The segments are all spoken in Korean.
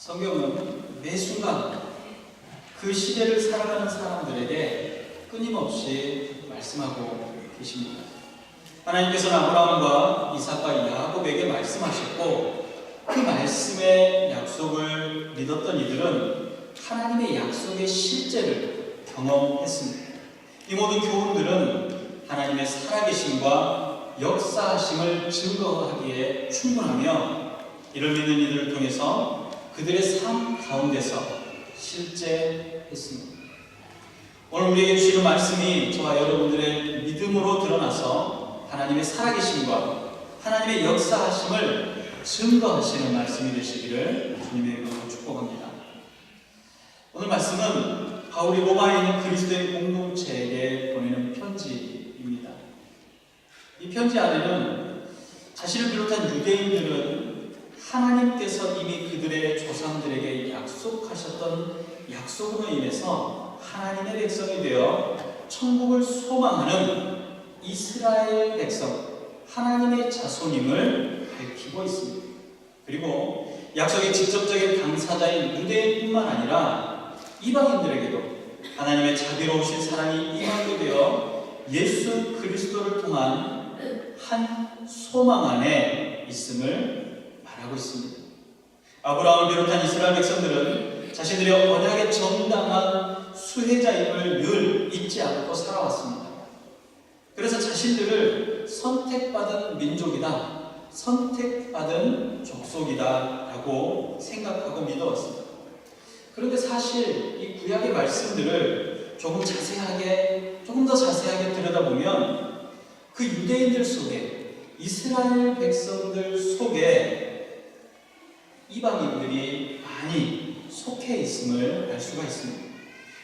성경은 매 순간 그 시대를 살아가는 사람들에게 끊임없이 말씀하고 계십니다. 하나님께서는 아브라함과 이삭과 야곱에게 말씀하셨고, 그 말씀의 약속을 믿었던 이들은 하나님의 약속의 실제를 경험했습니다. 이 모든 교훈들은 하나님의 살아계심과 역사하심을 증거하기에 충분하며, 이를 믿는 이들을 통해서 그들의 삶 가운데서 실제했습니다. 오늘 우리에게 주시는 말씀이 저와 여러분들의 믿음으로 드러나서 하나님의 살아계심과 하나님의 역사하심을 증거하시는 말씀이 되시기를 주님의 이름으로 축복합니다. 오늘 말씀은 바울이 로마에 있는 그리스도의 공동체에게 보내는 편지입니다. 이 편지 안에는 자신을 비롯한 유대인들은 하나님께서 이미 그들의 조상들에게 약속하셨던 약속으로 인해서 하나님의 백성이 되어 천국을 소망하는 이스라엘 백성, 하나님의 자손임을 밝히고 있습니다. 그리고 약속의 직접적인 당사자인 유대인뿐만 아니라 이방인들에게도 하나님의 자비로우신 사랑이 임하게 되어 예수 그리스도를 통한 한 소망 안에 있음을 말하고 있습니다. 아브라함을 비롯한 이스라엘 백성들은 자신들의 언약의 정당한 수혜자임을 늘 잊지 않고 살아왔습니다. 그래서 자신들을 선택받은 민족이다, 선택받은 족속이다 라고 생각하고 믿어왔습니다. 그런데 사실 이 구약의 말씀들을 조금 더 자세하게 들여다보면 그 유대인들 속에, 이스라엘 백성들 속에 이방인들이 많이 속해 있음을 알 수가 있습니다.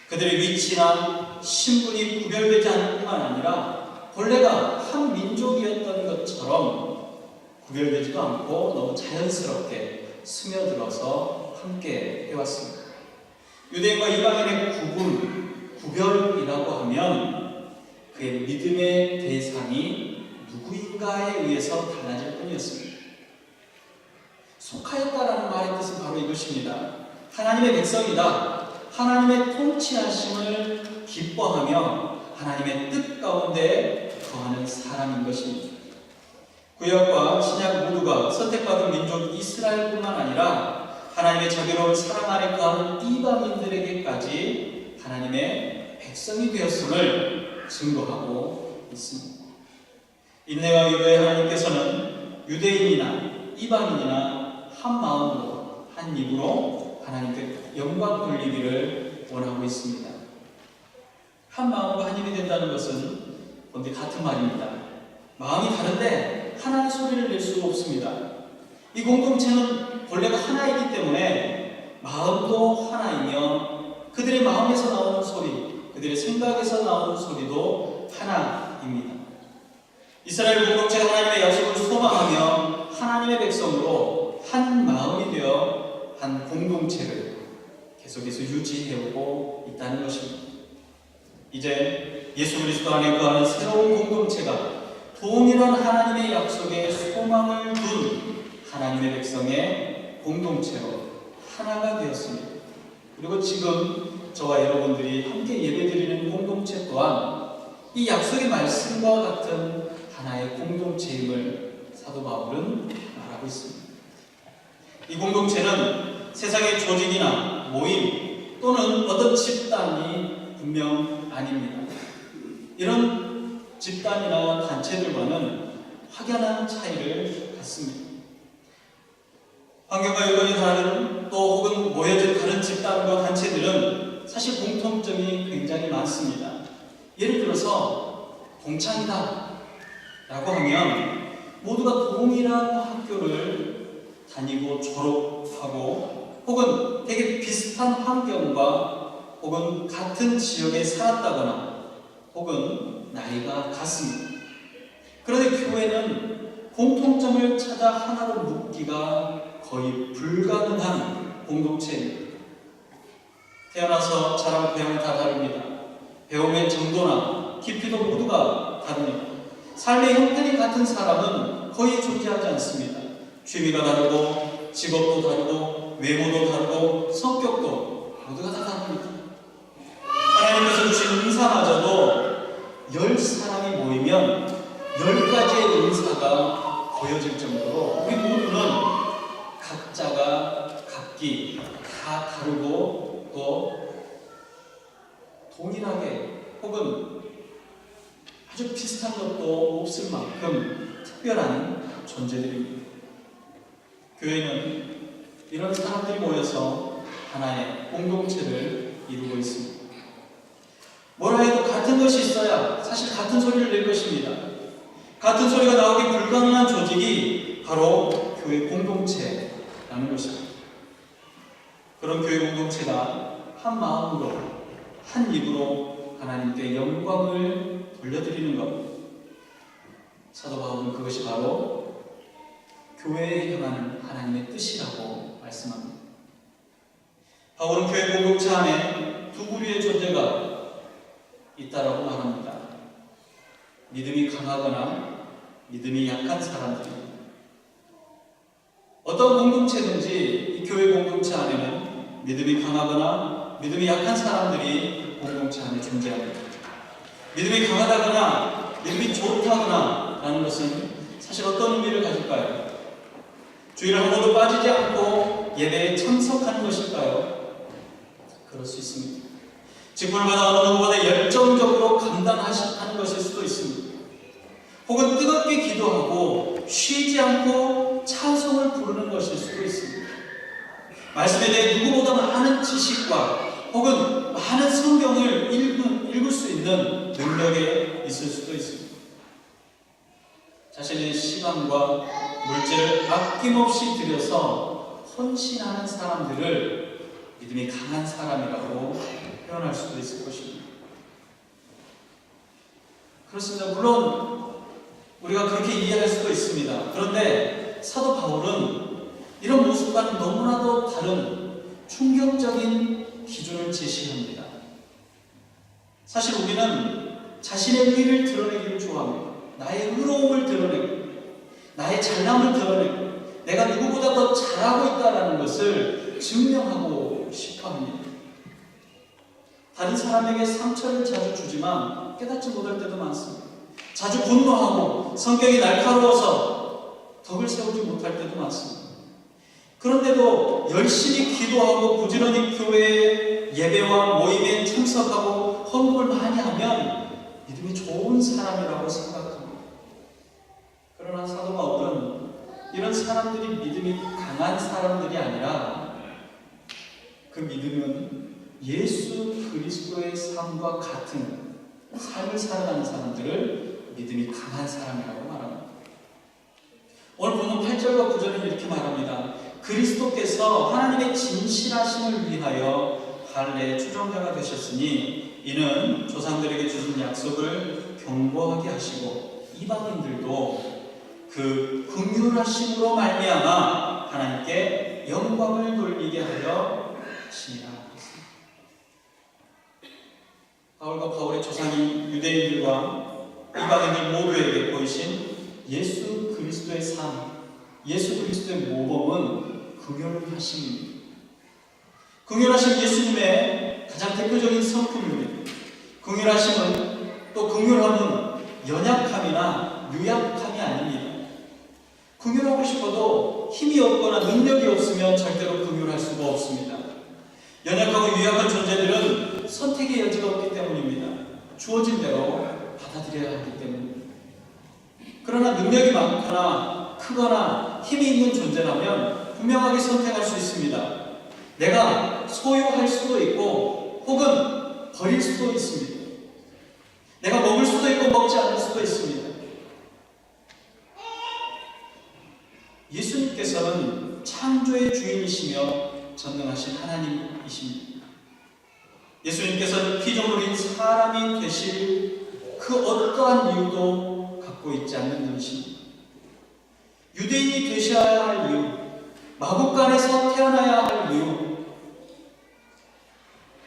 그들의 위치나 신분이 구별되지 않을 뿐만 아니라 본래가 한 민족이었던 것처럼 구별되지도 않고 너무 자연스럽게 스며들어서 함께 해왔습니다. 유대인과 이방인의 구별이라고 하면 그의 믿음의 대상이 누구인가에 의해서 달라질 뿐이었습니다. 속하였다라는 말의 뜻은 바로 이것입니다. 하나님의 백성이다, 하나님의 통치하심을 기뻐하며 하나님의 뜻 가운데 거하는 사람인 것입니다. 구약과 신약 모두가 선택받은 민족 이스라엘뿐만 아니라 하나님의 자비로운 사랑 안에 거하는 이방인들에게까지 하나님의 백성이 되었음을 증거하고 있습니다. 인내와 위로의 하나님께서는 유대인이나 이방인이나 한 마음으로, 한 입으로 하나님께 영광 돌리기를 원하고 있습니다. 한 마음으로 한 입이 된다는 것은 본디 같은 말입니다. 마음이 다른데 하나의 소리를 낼 수가 없습니다. 이 공동체는 본래가 하나이기 때문에 마음도 하나이며 그들의 마음에서 나오는 소리, 그들의 생각에서 나오는 소리도 하나입니다. 이스라엘 공동체가 하나님의 약속을 소망하며 하나님의 백성으로 한 마음이 되어 한 공동체를 계속해서 유지해오고 있다는 것입니다. 이제 예수 그리스도 안에 거하는 새로운 공동체가 동일한 하나님의 약속에 소망을 둔 하나님의 백성의 공동체로 하나가 되었습니다. 그리고 지금 저와 여러분들이 함께 예배드리는 공동체 또한 이 약속의 말씀과 같은 하나의 공동체임을 사도 바울은 말하고 있습니다. 이 공동체는 세상의 조직이나 모임 또는 어떤 집단이 분명 아닙니다. 이런 집단이나 단체들과는 확연한 차이를 갖습니다. 환경과 여건이 다른 또 혹은 모여진 다른 집단과 단체들은 사실 공통점이 굉장히 많습니다. 예를 들어서 동창이다 라고 하면 모두가 동일한 학교를 다니고 졸업하고 혹은 되게 비슷한 환경과 혹은 같은 지역에 살았다거나 혹은 나이가 같습니다. 그런데 교회는 공통점을 찾아 하나로 묶기가 거의 불가능한 공동체입니다. 태어나서 자란 고향은 다 다릅니다. 배움의 정도나 깊이도 모두가 다릅니다. 삶의 형편이 같은 사람은 거의 존재하지 않습니다. 취미가 다르고 직업도 다르고 외모도 다르고 성격도 모두가 다 다릅니다. 하나님께서 주신 은사마저도 10사람이 모이면 10가지의 은사가 보여질 정도로 우리 모두는 각자가 각기 다 다르고 또 동일하게 혹은 아주 비슷한 것도 없을 만큼 특별한 존재들입니다. 교회는 이런 사람들이 모여서 하나의 공동체를 이루고 있습니다. 뭐라 해도 같은 것이 있어야 사실 같은 소리를 낼 것입니다. 같은 소리가 나오기 불가능한 조직이 바로 교회 공동체라는 것입니다. 그런 교회 공동체가 한 마음으로 한 입으로 하나님께 영광을 돌려드리는 것, 사도 바울은 그것이 바로 교회에 향하는 하나님의 뜻이라고 말씀합니다. 바울은 교회 공동체 안에 두 부류의 존재가 있다라고 말합니다. 믿음이 강하거나 믿음이 약한 사람들입니다. 어떤 공동체든지 이 교회 공동체 안에는 믿음이 강하거나 믿음이 약한 사람들이 공동체 안에 존재합니다. 믿음이 강하다거나 믿음이 좋다거나 라는 것은 사실 어떤 의미를 가질까요? 주일을 한 번도 빠지지 않고 예배에 참석하는 것일까요? 그럴 수 있습니다. 직분을 받아 어느 누구보다 열정적으로 감당하는 것일 수도 있습니다. 혹은 뜨겁게 기도하고 쉬지 않고 찬송을 부르는 것일 수도 있습니다. 말씀에 대해 누구보다 많은 지식과 혹은 많은 성경을 읽을 수 있는 능력에 있을 수도 있습니다. 자신의 시간과 물질을 아낌없이 들여서 헌신하는 사람들을 믿음이 강한 사람이라고 표현할 수도 있을 것입니다. 그렇습니다. 물론 우리가 그렇게 이해할 수도 있습니다. 그런데 사도 바울은 이런 모습과는 너무나도 다른 충격적인 기준을 제시합니다. 사실 우리는 자신의 의를 드러내기를 좋아합니다. 나의 의로움을 드러내고 나의 잘남을 드러내고 내가 누구보다 더 잘하고 있다는 것을 증명하고 싶어합니다. 다른 사람에게 상처를 자주 주지만 깨닫지 못할 때도 많습니다. 자주 분노하고 성격이 날카로워서 덕을 세우지 못할 때도 많습니다. 그런데도 열심히 기도하고 부지런히 교회의 예배와 모임에 참석하고 헌금을 많이 하면 믿음이 좋은 사람이라고 생각합니다. 그러나 사도 바울은 이런 사람들이 믿음이 강한 사람들이 아니라 그 믿음은 예수 그리스도의 삶과 같은 삶을 살아가는 사람들을 믿음이 강한 사람이라고 말합니다. 오늘 보면 8절과 9절은 이렇게 말합니다. 그리스도께서 하나님의 진실하심을 위하여 할례의 추종자가 되셨으니 이는 조상들에게 주신 약속을 견고하게 하시고 이방인들도 그 긍휼하심으로 말미암아 하나님께 영광을 돌리게 하려 하시니라. 바울과 바울의 조상인 유대인들과 이방인들 모두에게 보이신 예수 그리스도의 삶, 예수 그리스도의 모범은 긍휼하심입니다. 긍휼하심 예수님의 가장 대표적인 성품입니다. 긍휼하심은 또 긍휼함은 연약함이나 유약함이 아닙니다. 긍휼하고 싶어도 힘이 없거나 능력이 없으면 절대로 긍휼할 수가 없습니다. 연약하고 유약한 존재들은 선택의 여지가 없기 때문입니다. 주어진 대로 받아들여야 하기 때문입니다. 그러나 능력이 많거나 크거나 힘이 있는 존재라면 분명하게 선택할 수 있습니다. 내가 소유할 수도 있고 혹은 버릴 수도 있습니다. 내가 먹을 수도 있고 먹지 않을 수도 있습니다. 예수님께서는 창조의 주인이시며 전능하신 하나님이십니다. 예수님께서는 피조물인 사람이 되실 그 어떠한 이유도 갖고 있지 않는 분이십니다. 유대인이 되셔야 할 이유, 마국간에서 태어나야 할 이유,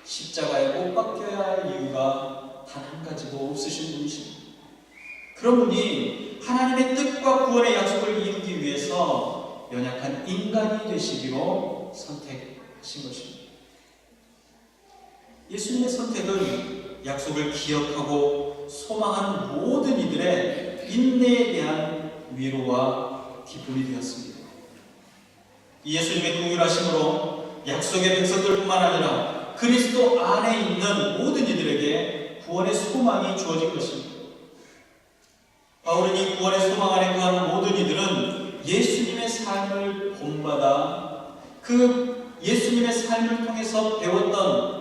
십자가에 못 박혀야 할 이유가 단 한 가지도 없으신 분이십니다. 그런 분이 하나님의 뜻과 구원의 약속을 이루기 위해서 연약한 인간이 되시기로 선택하신 것입니다. 예수님의 선택은 약속을 기억하고 소망하는 모든 이들의 인내에 대한 위로와 기쁨이 되었습니다. 이 예수님의 긍휼하심으로 약속의 백성들뿐만 아니라 그리스도 안에 있는 모든 이들에게 구원의 소망이 주어진 것입니다. 바울은 이 구원의 소망 안에 거하는 모든 이들은 예수님의 삶을 본받아 그 예수님의 삶을 통해서 배웠던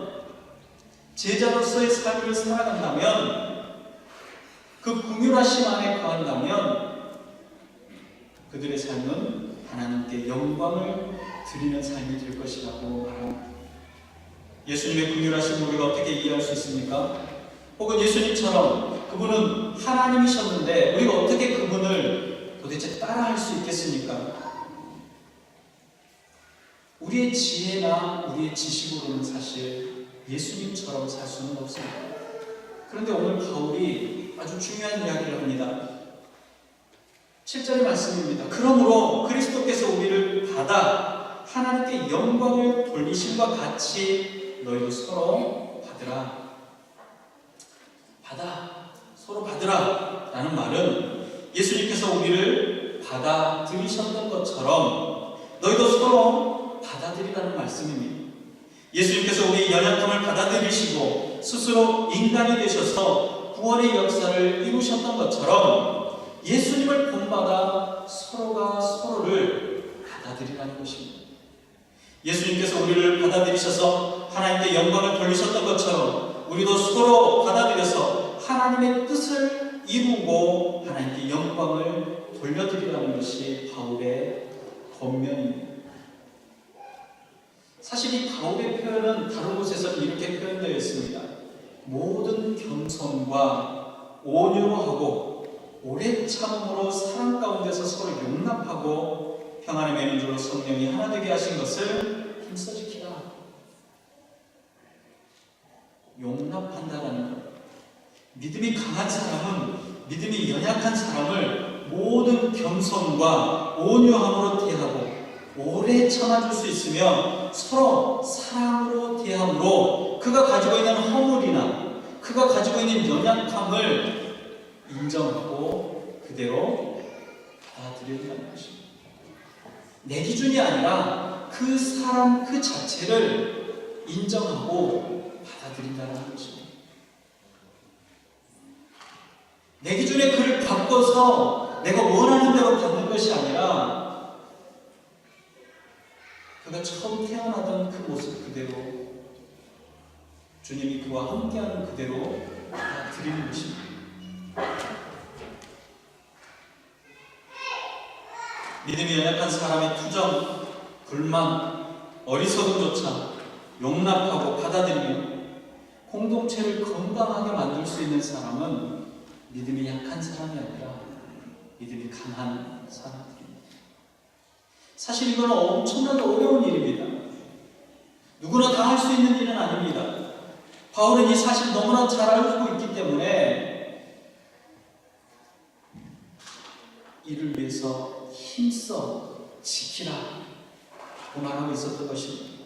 제자로서의 삶을 살아간다면, 그 긍휼하심 안에 거한다면 그들의 삶은 하나님께 영광을 드리는 삶이 될 것이라고 말합니다. 예수님의 긍휼하심을 우리가 어떻게 이해할 수 있습니까? 혹은 예수님처럼 그분은 하나님이셨는데 우리가 어떻게 그분을 도대체 따라할 수 있겠습니까? 우리의 지혜나 우리의 지식으로는 사실 예수님처럼 살 수는 없습니다. 그런데 오늘 바울이 아주 중요한 이야기를 합니다. 7절의 말씀입니다. 그러므로 그리스도께서 우리를 받아 하나님께 영광을 돌리심과 같이 너희도 서로 받으라. 서로 받으라 라는 말은 예수님께서 우리를 받아들이셨던 것처럼 너희도 서로 받아들이라는 말씀입니다. 예수님께서 우리의 연약함을 받아들이시고 스스로 인간이 되셔서 구원의 역사를 이루셨던 것처럼 예수님을 본받아 서로가 서로를 받아들이라는 것입니다. 예수님께서 우리를 받아들이셔서 하나님께 영광을 돌리셨던 것처럼 우리도 서로 받아들여서 하나님의 뜻을 이루고 하나님께 영광을 돌려드리라는 것이 바울의 권면입니다. 사실 이 바울의 표현은 다른 곳에서는 이렇게 표현되어 있습니다. 모든 겸손과 온유로 하고 오래 참음으로 사랑 가운데서 서로 용납하고 평안의 매는줄로 성령이 하나 되게 하신 것을 힘써 지키라. 용납한다라는 것. 믿음이 강한 사람은 믿음이 연약한 사람을 모든 겸손과 온유함으로 대하고 오래 참아줄 수 있으며 서로 사랑으로 대함으로 그가 가지고 있는 허물이나 그가 가지고 있는 연약함을 인정하고 그대로 받아들인다는 것입니다. 내 기준이 아니라 그 사람 그 자체를 인정하고 받아들인다는 것입니다. 내 기준에 그를 바꿔서 내가 원하는 대로 받는 것이 아니라 그가 처음 태어나던 그 모습 그대로 주님이 그와 함께하는 그대로 드리는 것입니다. 믿음이 연약한 사람의 투정, 불만, 어리석음조차 용납하고 받아들이며 공동체를 건강하게 만들 수 있는 사람은 믿음이 약한 사람이 아니라 믿음이 강한 사람입니다. 사실 이건 엄청나게 어려운 일입니다. 누구나 다 할 수 있는 일은 아닙니다. 바울은 이 사실 너무나 잘 알고 있기 때문에 이를 위해서 힘써 지키라 라고 말하고 있었던 것입니다.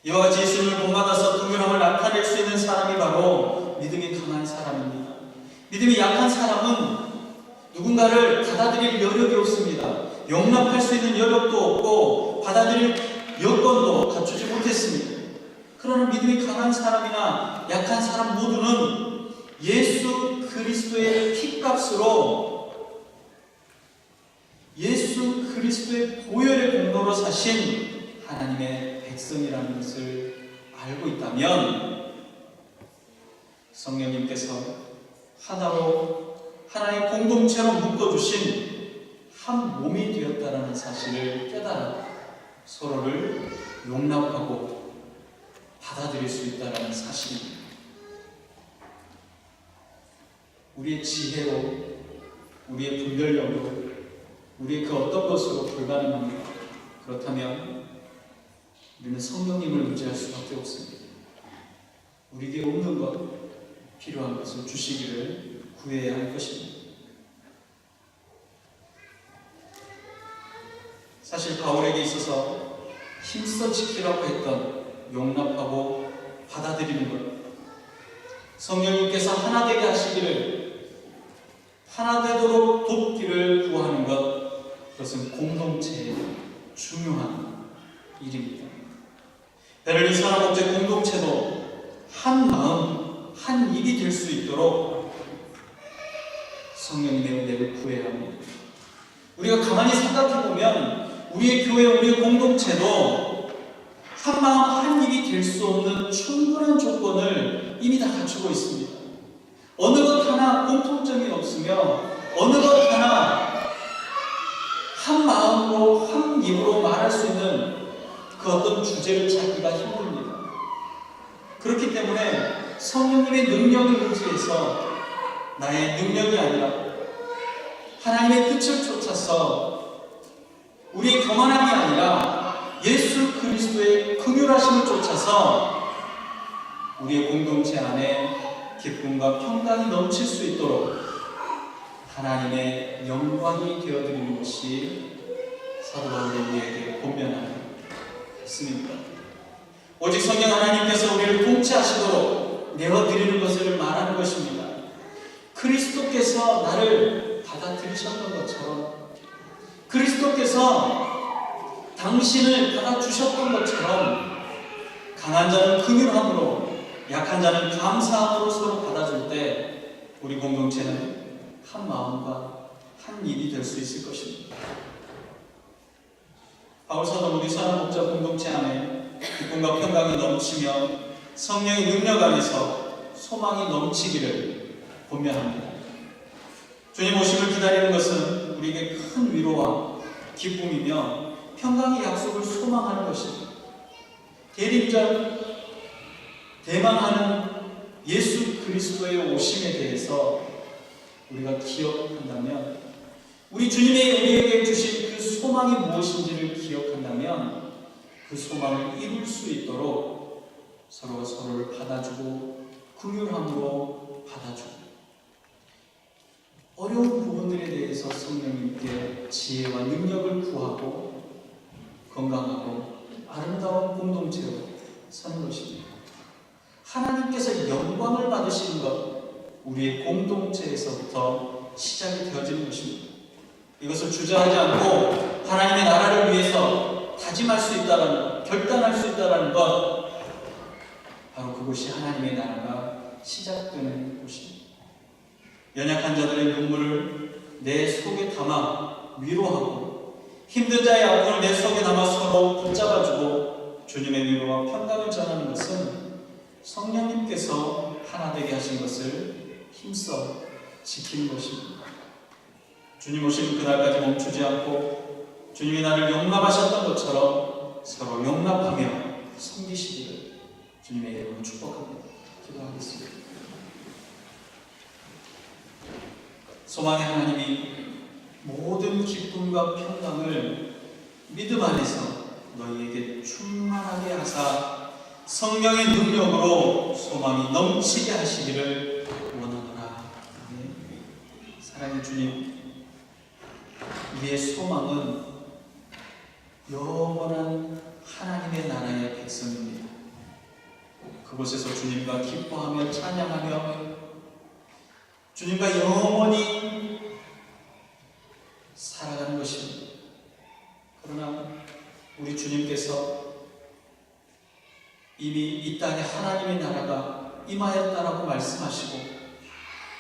이와 같이 예수님을 본받아서 긍휼함을 나타낼 수 있는 사람이 바로 믿음이 강한 사람입니다. 믿음이 약한 사람은 누군가를 받아들일 여력이 없습니다. 용납할 수 있는 여력도 없고 받아들일 여건도 갖추지 못했습니다. 그러나 믿음이 강한 사람이나 약한 사람 모두는 예수 그리스도의 피값으로 예수 그리스도의 보혈의 공로로 사신 하나님의 백성이라는 것을 알고 있다면 성령님께서 하나의 공동체로 묶어주신 한 몸이 되었다는 사실을 깨달아 서로를 용납하고 받아들일 수 있다는 사실입니다. 우리의 지혜로, 우리의 분별력으로, 우리의 그 어떤 것으로 불가능합니다. 그렇다면 우리는 성령님을 의지할 수밖에 없습니다. 우리에게 없는 것, 필요한 것을 주시기를 구해야 할 것입니다. 사실 바울에게 있어서 힘써 지키라고 했던 용납하고 받아들이는 것, 성령님께서 하나 되게 하시기를, 하나 되도록 돕기를 구하는 것, 그것은 공동체의 중요한 일입니다. 베를린 산업업체 공동체도 한 마음, 한 입이 될 수 있도록 성령님의 은혜를 구해야 합니다. 우리가 가만히 생각해보면 우리의 교회, 우리의 공동체도 한 마음, 한 입이 될 수 없는 충분한 조건을 이미 다 갖추고 있습니다. 어느 것 하나 공통점이 없으며 어느 것 하나 한 마음으로, 한 입으로 말할 수 있는 그 어떤 주제를 찾기가 힘듭니다. 그렇기 때문에 성령님의 능력을 의지해서 나의 능력이 아니라 하나님의 뜻을 쫓아서 우리의 교만함이 아니라 예수 그리스도의 긍휼하심을 쫓아서 우리의 공동체 안에 기쁨과 평강이 넘칠 수 있도록 하나님의 영광이 되어드리는 것이 사도 바울이 우리에게 권면하는 말씀입니다. 오직 성령 하나님께서 우리를 통치하시도록 내어드리는 것을 말하는 것입니다. 그리스도께서 나를 받아들이셨던 것처럼, 그리스도께서 당신을 받아주셨던 것처럼 강한 자는 긍휼함으로, 약한 자는 감사함으로 서로 받아줄 때 우리 공동체는 한 마음과 한 입이 될 수 있을 것입니다. 바울 사도 우리 산업업자 공동체 안에 기쁨과 평강이 넘치며 성령의 능력 안에서 소망이 넘치기를 권면합니다. 주님 오심을 기다리는 것은 우리에게 큰 위로와 기쁨이며 평강의 약속을 소망하는 것입니다. 대림전 대망하는 예수 그리스도의 오심에 대해서 우리가 기억한다면, 우리 주님이 우리에게 주신 그 소망이 무엇인지를 기억한다면 그 소망을 이룰 수 있도록 서로가 서로를 받아주고 긍휼함으로 받아주고, 어려운 부분들에 대해서 성령님께 지혜와 능력을 구하고 건강하고 아름다운 공동체로 사는 것입니다. 하나님께서 영광을 받으시는 것, 우리의 공동체에서부터 시작이 되어지는 것입니다. 이것을 주저하지 않고 하나님의 나라를 위해서 다짐할 수 있다는 것, 결단할 수 있다는 것, 바로 그것이 하나님의 나라가 시작되는 곳입니다. 연약한 자들의 눈물을 내 속에 담아 위로하고, 힘든 자의 아픔을 내 속에 담아 서로 붙잡아주고 주님의 위로와 평강을 전하는 것은 성령님께서 하나 되게 하신 것을 힘써 지키는 것입니다. 주님 오신 그날까지 멈추지 않고 주님이 나를 용납하셨던 것처럼 서로 용납하며 섬기시기를 주님의 이름으로 축복합니다. 기도하겠습니다. 소망의 하나님이 모든 기쁨과 평강을 믿음 안에서 너희에게 충만하게 하사 성령의 능력으로 소망이 넘치게 하시기를 원하노라. 사랑의 주님, 우리의 소망은 영원한 하나님의 나라의 백성입니다. 그곳에서 주님과 기뻐하며 찬양하며 주님과 영원히 살아가는 것입니다. 그러나 우리 주님께서 이미 이 땅에 하나님의 나라가 임하였다라고 말씀하시고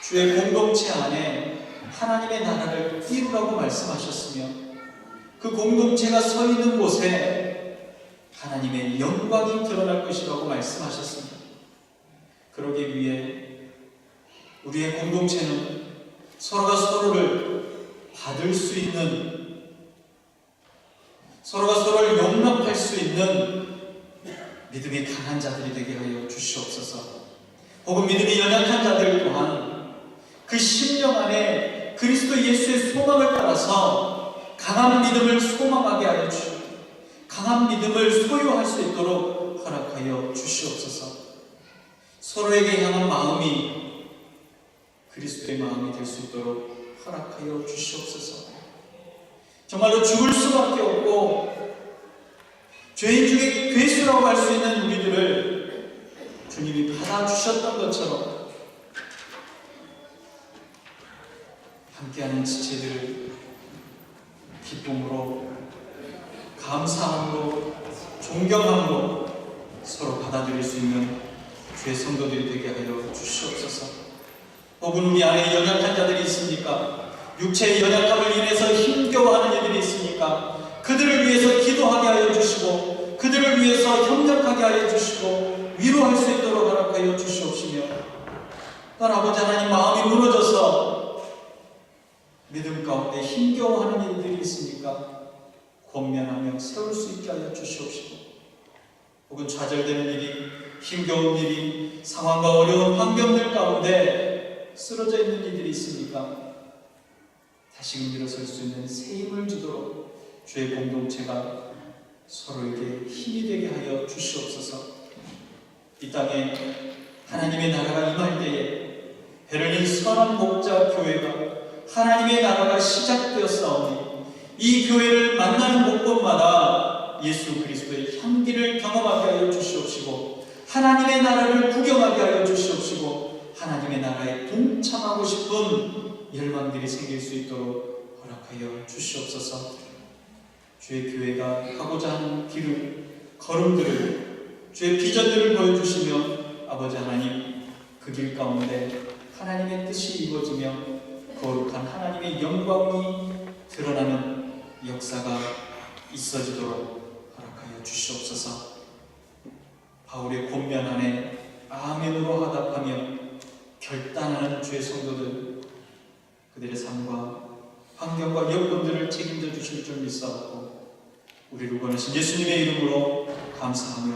주의 공동체 안에 하나님의 나라를 이루라고 말씀하셨으며, 그 공동체가 서 있는 곳에 하나님의 영광이 드러날 것이라고 말씀하셨습니다. 그러기 위해 우리의 공동체는 서로가 서로를 받을 수 있는, 서로가 서로를 용납할 수 있는 믿음이 강한 자들이 되게 하여 주시옵소서. 혹은 믿음이 연약한 자들 또한 그 심령 안에 그리스도 예수의 소망을 따라서 강한 믿음을 소망하게 하여 주시고 강한 믿음을 소유할 수 있도록 허락하여 주시옵소서. 서로에게 향한 마음이 그리스도의 마음이 될 수 있도록 허락하여 주시옵소서. 정말로 죽을 수밖에 없고 죄인 중에 괴수라고 할 수 있는 우리들을 주님이 받아주셨던 것처럼 함께하는 지체들을 기쁨으로, 감사함으로, 존경함으로 서로 받아들일 수 있는 주의 성도들이 되게 하여 주시옵소서. 혹은 우리 안에 연약한 자들이 있습니까? 육체의 연약함을 인해서 힘겨워하는 이들이 있으니까 그들을 위해서 기도하게 하여 주시고, 그들을 위해서 협력하게 하여 주시고, 위로할 수 있도록 허락하여 주시옵시며, 또한 아버지 하나님, 마음이 무너져서 믿음 가운데 힘겨워하는 이들이 있으니까 권면하며 세울 수 있게 하여 주시옵시고, 혹은 좌절되는 일이, 힘겨운 일이, 상황과 어려운 환경들 가운데 쓰러져 있는 이들이 있으니까 다시금 일어설 수 있는 새 힘을 주도록 주의 공동체가 서로에게 힘이 되게 하여 주시옵소서. 이 땅에 하나님의 나라가 임할 때에 베를린 선한 목자 교회가 하나님의 나라가 시작되었사오니 이 교회를 만나는 곳곳마다 예수 그리스도의 향기를 경험하게 하여 주시옵시고, 하나님의 나라를 구경하게 하여 주시옵시고, 하나님의 나라에 동참하고 싶은 열망들이 생길 수 있도록 허락하여 주시옵소서. 주의 교회가 가고자 하는 길을, 걸음들을, 주의 비전들을 보여주시며 아버지 하나님, 그 길 가운데 하나님의 뜻이 이루어지며 거룩한 하나님의 영광이 드러나는 역사가 있어지도록 허락하여 주시옵소서. 바울의 권면 안에 아멘으로 화답하며 결단하는 주의 성도들, 그들의 삶과 환경과 여건들을 책임져 주실 줄 믿사옵고 우리를 구원하신 예수님의 이름으로 감사하며